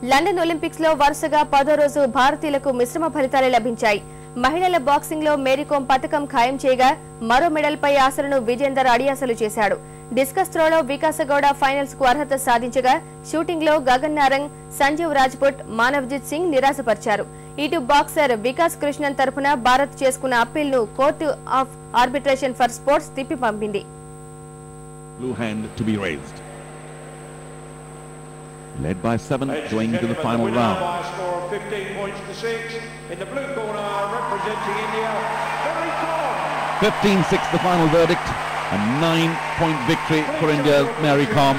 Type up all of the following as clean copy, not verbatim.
London Olympics లో వరుసగా 10వ రోజు భారతీయులకు మిశ్రమ ఫలితాలే లభించాయి. మహిళల బాక్సింగ్ లో మేరీకోమ్ పతకం ఖాయం చేయగా మరో మెడల్ పై ఆశలను విజేందర్ అడియాసలు చేశాడు. డిస్కస్ త్రోలో వికాస గౌడ ఫైనల్స్ కు అర్హత సాధించగా షూటింగ్ లో గగన్ నారంగ్, సంజీవ్ రాజ్పుట్, మానవ్జిత్ సింగ్ నిరాశపరిచారు. ఇటు బాక్సర్ వికాస్ కృష్ణన్ తరపున భారత్ చేసుకున్న అప్పీల్ ను court of arbitration for sports తిప్పి పంపింది. Blue hand to be raised. Led by 7 going into the final round. 15 points to 6 in the blue corner representing India. 15-6 the final verdict. A 9-point victory for India's Mary Kom.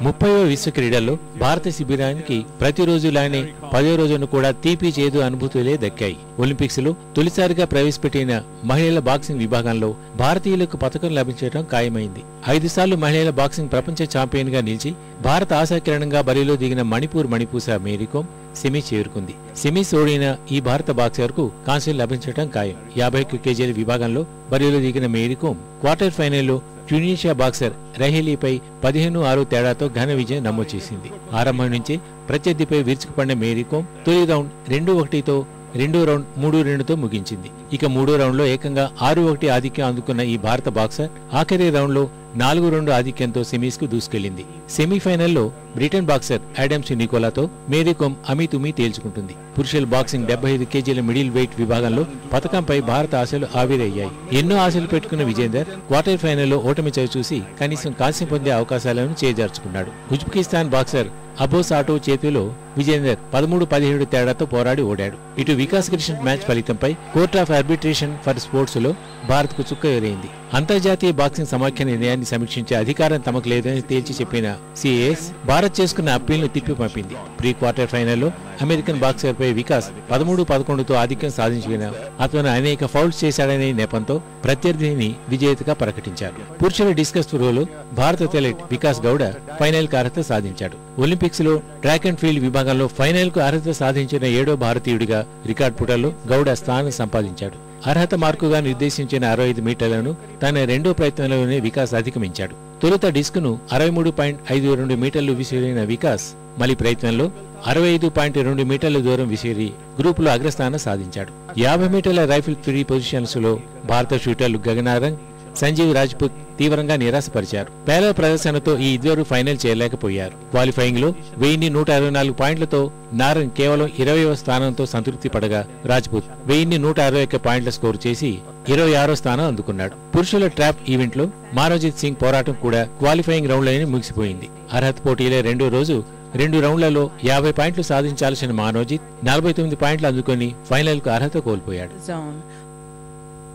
30వ విశ్వ క్రీడల్లో భారత శిబిరానికి ప్రతిరోజులానే 10వ రోజున కూడా తీపి చేదు అనుభూతులే దక్కాయి. ఒలింపిక్స్ లో తొలిసారిగా ప్రవేశపెట్టిన మహిళల బాక్సింగ్ విభాగంలో భారతీయులకు పతకం లభించడం ఖాయమైంది. 5 సార్లు మహిళల బాక్సింగ్ ప్రపంచ ఛాంపియన్ గా నిలిచి భారత ఆశాకిరణంగా బరిలో దిగిన మణిపూస మేరీకోమ్ సెమీ చేరుకుంది. సెమీస్ ఓడిన ఈ భారత బాక్సర్ కు కాంస్యం లభించడం ఖాయం. 51 కేజీల విభాగంలో బరిలో దిగిన మేరీకోమ్ క్వార్టర్ ఫైనల్లో ట్యునీషియా బాక్సర్ రహేలీపై 15-6 తేడాతో ఘన విజయం నమోదు చేసింది. ఆరంభం నుంచే ప్రత్యర్థిపై విరుచుకుపడిన మేరీకోమ్ తొలి రౌండ్ 2-1తో, రెండో రౌండ్ 3-2తో ముగించింది. ఇక మూడో రౌండ్ లో ఏకంగా 6-1 ఆధిక్యం అందుకున్న ఈ భారత బాక్సర్ ఆఖరి రౌండ్ లో 4-2 ఆధిక్యంతో సెమీస్ కు దూసుకెళ్లింది. సెమీఫైనల్లో బ్రిటన్ బాక్సర్ ఆడమ్స్ నికోలాతో మేరీకోమ్ అమీతుమీ తేల్చుకుంటుంది. పురుషుల బాక్సింగ్ 75 కేజీల మిడిల్ వెయిట్ విభాగంలో పతకంపై భారత ఆశలు ఆవిరయ్యాయి. ఎన్నో ఆశలు పెట్టుకున్న విజేందర్ క్వార్టర్ ఫైనల్లో ఓటమి చవిచూసి కనీసం కాంస్యం పొందే అవకాశాలను చేజార్చుకున్నాడు. ఉజ్బెకిస్తాన్ బాక్సర్ అబోస్ ఆటో చేతిలో విజేందర్ 13-17 తేడాతో పోరాడి ఓడాడు. ఇటు వికాస్ కృష్ణన్ మ్యాచ్ ఫలితంపై court of arbitration for sports లో భారత్ కు చుక్క ఎరైంది. అంతర్జాతీయ బాక్సింగ్ సమాఖ్య నిర్ణయాన్ని సమీక్షించే అధికారం తమకు లేదని తేల్చి చెప్పిన సిఏఎస్ భారత్ చేసుకున్న అప్పీల్ను తిప్పి పంపింది. ప్రీ క్వార్టర్ ఫైనల్లో అమెరికన్ బాక్సర్ పై వికాస్ 13-11తో ఆధిక్యం సాధించిన అతను అనేక ఫౌల్స్ చేశాడనే నెపంతో ప్రత్యర్థిని విజేతగా ప్రకటించారు. పురుషుల డిస్కస్ త్రోలో భారత అథ్లెట్ వికాస్ గౌడ ఫైనల్ కు అర్హత సాధించాడు. ఒలింపిక్స్ లో ట్రాక్ అండ్ ఫీల్డ్ విభాగంలో ఫైనల్ కు అర్హత సాధించిన 7వ భారతీయుడిగా రికార్డ్ పుటల్లో గౌడ స్థానం సంపాదించాడు. అర్హత మార్కుగా నిర్దేశించిన 65 మీటర్లను తన రెండో ప్రయత్నంలోనే వికాస్ అధిగమించాడు. తొలుత డిస్క్ ను 63.52 మీటర్లు విసిరిన వికాస్ మలి ప్రయత్నంలో 65.2 మీటర్ల దూరం విసిరి గ్రూపులో అగ్రస్థానం సాధించాడు. 50 మీటర్ల రైఫిల్ ఫ్రీ పొజిషన్స్ లో భారత షూటర్లు గగన్ నారంగ్, సంజీవ్ రాజ్పుత్ తీవ్రంగా నిరాశపరిచారు. పేలవ ప్రదర్శనతో ఈ ఇద్దరు ఫైనల్ చేయలేకపోయారు. క్వాలిఫైయింగ్ లో 1164 పాయింట్లతో నారంగ్ కేవలం 20వ స్థానంతో సంతృప్తి పడగా రాజ్పుత్ 1161 పాయింట్ల స్కోర్ చేసి 26వ స్థానం అందుకున్నాడు. పురుషుల ట్రాప్ ఈవెంట్ లో మానవ్జిత్ సింగ్ పోరాటం కూడా క్వాలిఫైయింగ్ రౌండ్లోనే ముగిసిపోయింది. అర్హత పోటీలే రెండో రోజు 2 రౌండ్లలో 50 పాయింట్లు సాధించాల్సిన మానవ్జిత్ 49 పాయింట్లు అందుకుని ఫైనల్ కు అర్హత కోల్పోయాడు.